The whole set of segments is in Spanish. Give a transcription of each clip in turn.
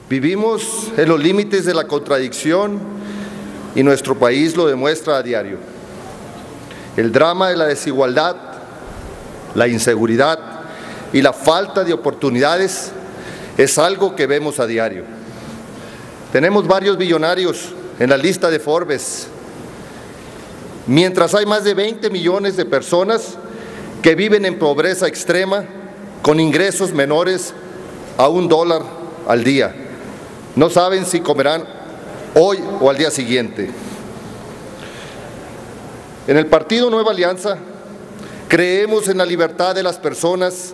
Vivimos en los límites de la contradicción y nuestro país lo demuestra a diario. El drama de la desigualdad, la inseguridad y la falta de oportunidades es algo que vemos a diario. Tenemos varios billonarios en la lista de Forbes, mientras hay más de 20 millones de personas que viven en pobreza extrema con ingresos menores a $1 al día. No saben si comerán hoy o al día siguiente. En el Partido Nueva Alianza creemos en la libertad de las personas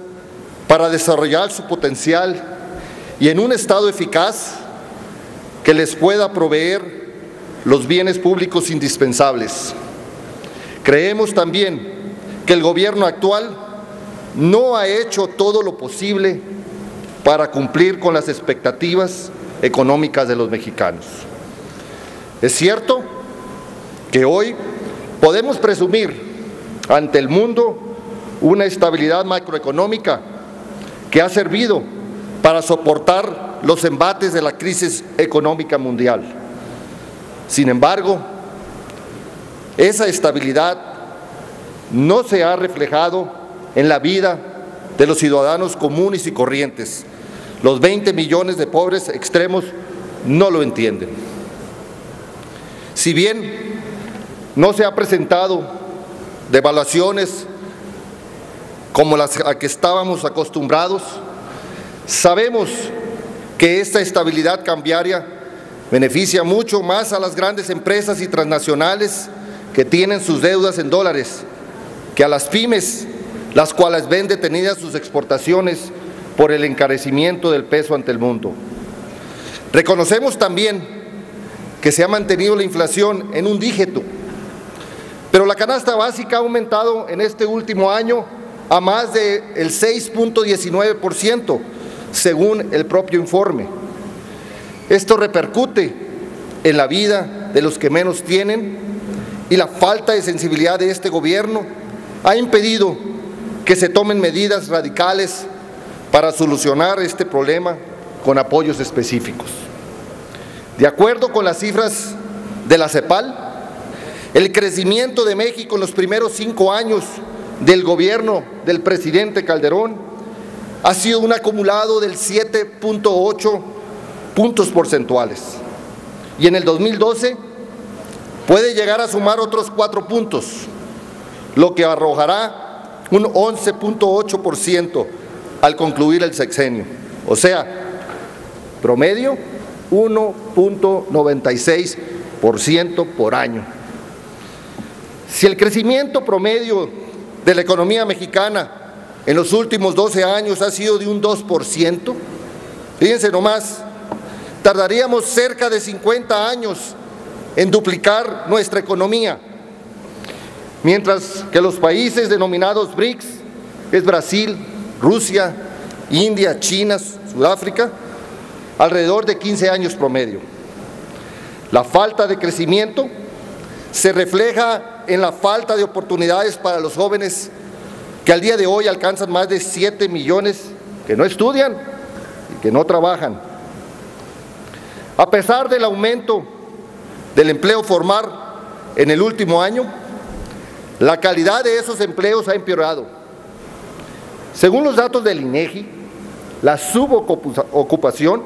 para desarrollar su potencial y en un Estado eficaz que les pueda proveer los bienes públicos indispensables. Creemos también que el gobierno actual no ha hecho todo lo posible para cumplir con las expectativas económicas de los mexicanos. Es cierto que hoy podemos presumir ante el mundo una estabilidad macroeconómica que ha servido para soportar los embates de la crisis económica mundial. Sin embargo, esa estabilidad no se ha reflejado en la vida de los ciudadanos comunes y corrientes. Los 20 millones de pobres extremos no lo entienden. Si bien no se ha presentado devaluaciones como las a que estábamos acostumbrados, sabemos que esta estabilidad cambiaria beneficia mucho más a las grandes empresas y transnacionales que tienen sus deudas en dólares que a las pymes, las cuales ven detenidas sus exportaciones por el encarecimiento del peso ante el mundo. Reconocemos también que se ha mantenido la inflación en un dígito, pero la canasta básica ha aumentado en este último año a más del 6.19%, según el propio informe. Esto repercute en la vida de los que menos tienen y la falta de sensibilidad de este gobierno ha impedido que se tomen medidas radicales para solucionar este problema con apoyos específicos. De acuerdo con las cifras de la CEPAL, el crecimiento de México en los primeros 5 años del gobierno del presidente Calderón ha sido un acumulado del 7.8 puntos porcentuales y en el 2012 puede llegar a sumar otros 4 puntos, lo que arrojará un 11.8% al concluir el sexenio, o sea, promedio 1.96% por año. Si el crecimiento promedio de la economía mexicana en los últimos 12 años ha sido de un 2%, fíjense nomás, tardaríamos cerca de 50 años en duplicar nuestra economía, mientras que los países denominados BRICS, que es Brasil, Rusia, India, China, Sudáfrica, alrededor de 15 años promedio. La falta de crecimiento se refleja en la falta de oportunidades para los jóvenes que al día de hoy alcanzan más de 7 millones que no estudian y que no trabajan. A pesar del aumento del empleo formal en el último año, la calidad de esos empleos ha empeorado. Según los datos del INEGI, la subocupación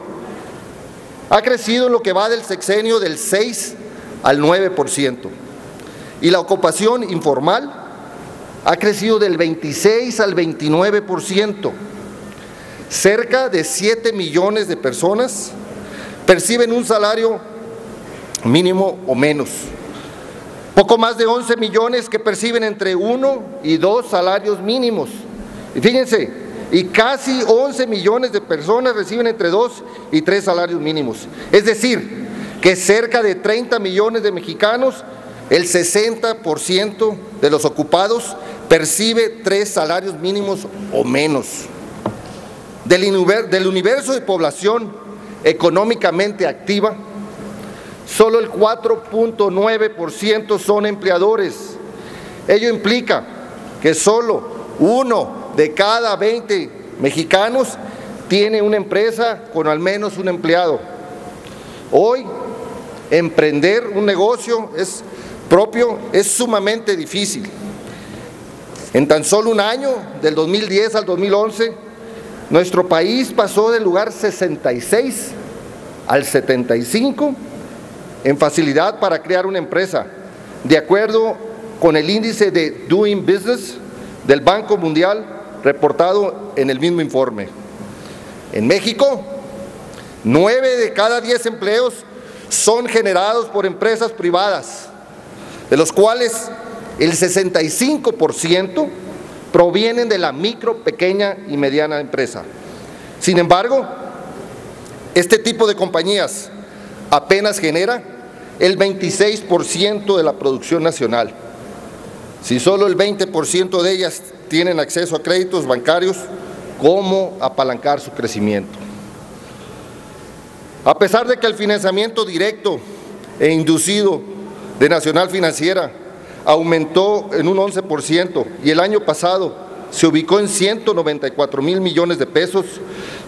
ha crecido en lo que va del sexenio del 6 al 9% y la ocupación informal ha crecido del 26 al 29%. Cerca de 7 millones de personas perciben un salario mínimo o menos. Poco más de 11 millones que perciben entre 1 y 2 salarios mínimos. Y fíjense, y casi 11 millones de personas reciben entre 2 y 3 salarios mínimos. Es decir, que cerca de 30 millones de mexicanos, el 60% de los ocupados percibe 3 salarios mínimos o menos. Del universo de población económicamente activa, solo el 4.9% son empleadores. Ello implica que solo 1 de cada 20 mexicanos tiene una empresa con al menos un empleado. Hoy, emprender un negocio propio es sumamente difícil. En tan solo un año, del 2010 al 2011, nuestro país pasó del lugar 66 al 75 en facilidad para crear una empresa, de acuerdo con el índice de Doing Business del Banco Mundial reportado en el mismo informe. En México, 9 de cada 10 empleos son generados por empresas privadas, de los cuales el 65% provienen de la micro, pequeña y mediana empresa. Sin embargo, este tipo de compañías apenas genera el 26% de la producción nacional. Si solo el 20% de ellas tienen acceso a créditos bancarios, ¿cómo apalancar su crecimiento? A pesar de que el financiamiento directo e inducido de Nacional Financiera aumentó en un 11% y el año pasado se ubicó en 194,000 millones de pesos,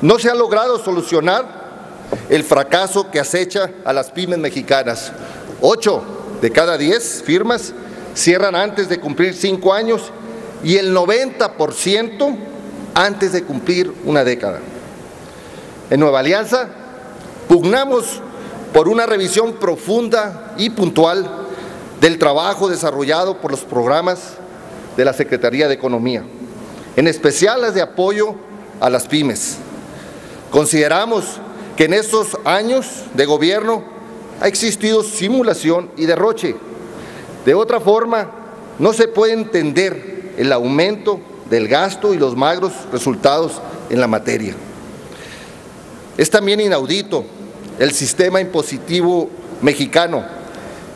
no se ha logrado solucionar el fracaso que acecha a las pymes mexicanas. 8 de cada 10 firmas cierran antes de cumplir 5 años y el 90% antes de cumplir una década. En Nueva Alianza pugnamos por una revisión profunda y puntual del trabajo desarrollado por los programas de la Secretaría de Economía, en especial las de apoyo a las pymes. Consideramos que en estos años de gobierno ha existido simulación y derroche. De otra forma, no se puede entender el aumento del gasto y los magros resultados en la materia. Es también inaudito el sistema impositivo mexicano,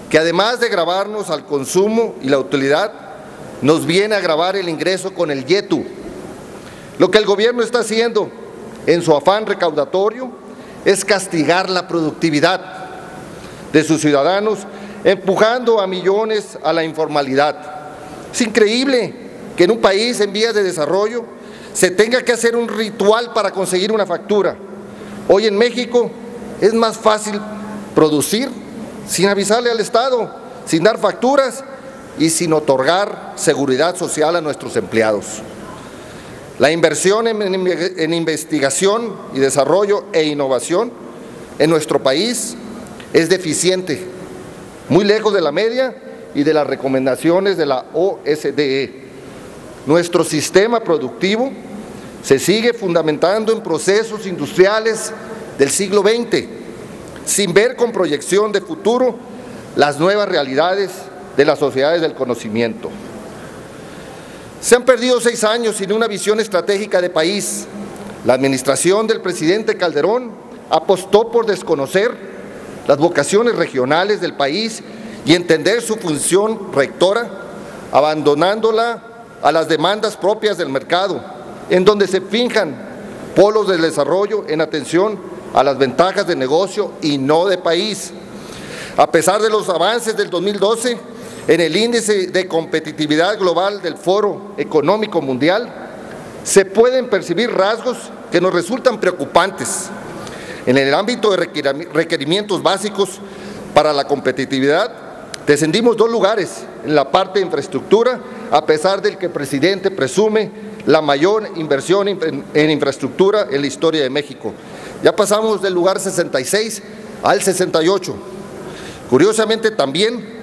que además de gravarnos al consumo y la utilidad, nos viene a gravar el ingreso con el YETU. Lo que el gobierno está haciendo en su afán recaudatorio es castigar la productividad de sus ciudadanos, empujando a millones a la informalidad. Es increíble que en un país en vías de desarrollo se tenga que hacer un ritual para conseguir una factura. Hoy en México es más fácil producir sin avisarle al Estado, sin dar facturas y sin otorgar seguridad social a nuestros empleados. La inversión en investigación y desarrollo e innovación en nuestro país es deficiente, muy lejos de la media y de las recomendaciones de la OCDE. Nuestro sistema productivo se sigue fundamentando en procesos industriales del siglo XX, sin ver con proyección de futuro las nuevas realidades de las sociedades del conocimiento. Se han perdido 6 años sin una visión estratégica de país. La administración del presidente Calderón apostó por desconocer las vocaciones regionales del país y entender su función rectora, abandonándola a las demandas propias del mercado, en donde se fijan polos del desarrollo en atención a las ventajas de negocio y no de país. A pesar de los avances del 2012, en el índice de competitividad global del Foro Económico Mundial, se pueden percibir rasgos que nos resultan preocupantes. En el ámbito de requerimientos básicos para la competitividad, descendimos 2 lugares en la parte de infraestructura, a pesar del que el presidente presume la mayor inversión en infraestructura en la historia de México. Ya pasamos del lugar 66 al 68. Curiosamente también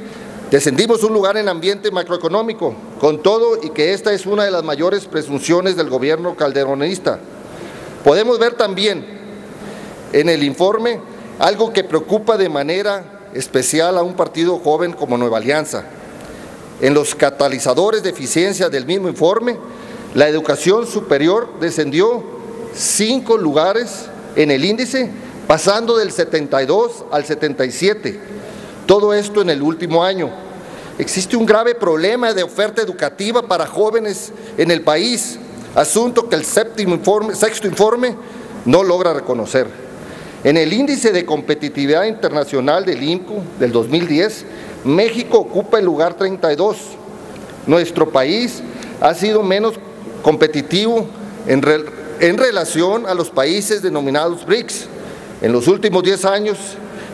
descendimos un lugar en ambiente macroeconómico, con todo y que esta es una de las mayores presunciones del gobierno calderonista. Podemos ver también en el informe algo que preocupa de manera especial a un partido joven como Nueva Alianza. En los catalizadores de eficiencia del mismo informe, la educación superior descendió 5 lugares en el índice, pasando del 72 al 77. Todo esto en el último año. Existe un grave problema de oferta educativa para jóvenes en el país, asunto que el sexto informe no logra reconocer. En el índice de competitividad internacional del INCO del 2010, México ocupa el lugar 32. Nuestro país ha sido menos competitivo en en relación a los países denominados BRICS. En los últimos 10 años,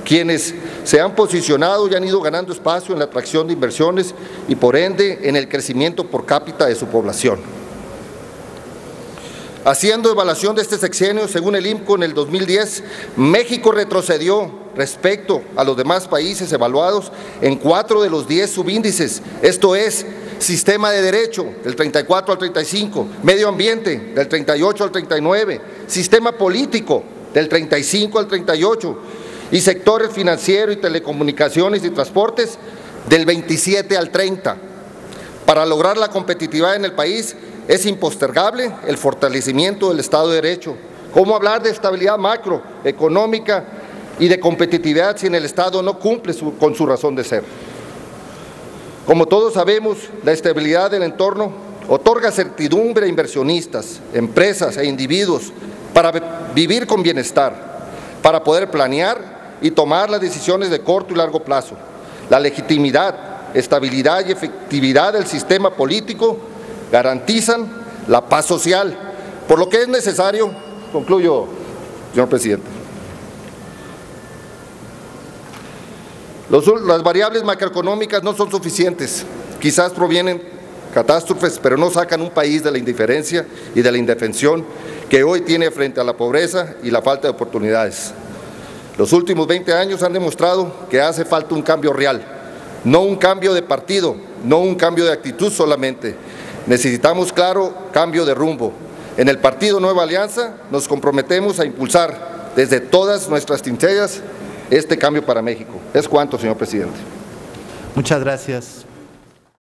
quienes se han posicionado y han ido ganando espacio en la atracción de inversiones y por ende en el crecimiento por cápita de su población. Haciendo evaluación de este sexenio, según el IMCO, en el 2010, México retrocedió respecto a los demás países evaluados en 4 de los 10 subíndices, esto es, sistema de derecho, del 34 al 35, medio ambiente, del 38 al 39, sistema político, del 35 al 38, y sectores financiero y telecomunicaciones y transportes, del 27 al 30. Para lograr la competitividad en el país, es impostergable el fortalecimiento del Estado de Derecho. ¿Cómo hablar de estabilidad macroeconómica y de competitividad si en el Estado no cumple con su razón de ser? Como todos sabemos, la estabilidad del entorno otorga certidumbre a inversionistas, empresas e individuos para vivir con bienestar, para poder planear y tomar las decisiones de corto y largo plazo. La legitimidad, estabilidad y efectividad del sistema político garantizan la paz social, por lo que es necesario, concluyo, señor presidente, las variables macroeconómicas no son suficientes, quizás provienen catástrofes, pero no sacan un país de la indiferencia y de la indefensión que hoy tiene frente a la pobreza y la falta de oportunidades. Los últimos 20 años han demostrado que hace falta un cambio real, no un cambio de partido, no un cambio de actitud solamente. Necesitamos, claro, cambio de rumbo. En el Partido Nueva Alianza nos comprometemos a impulsar desde todas nuestras trincheras este cambio para México. Es cuanto, señor presidente. Muchas gracias.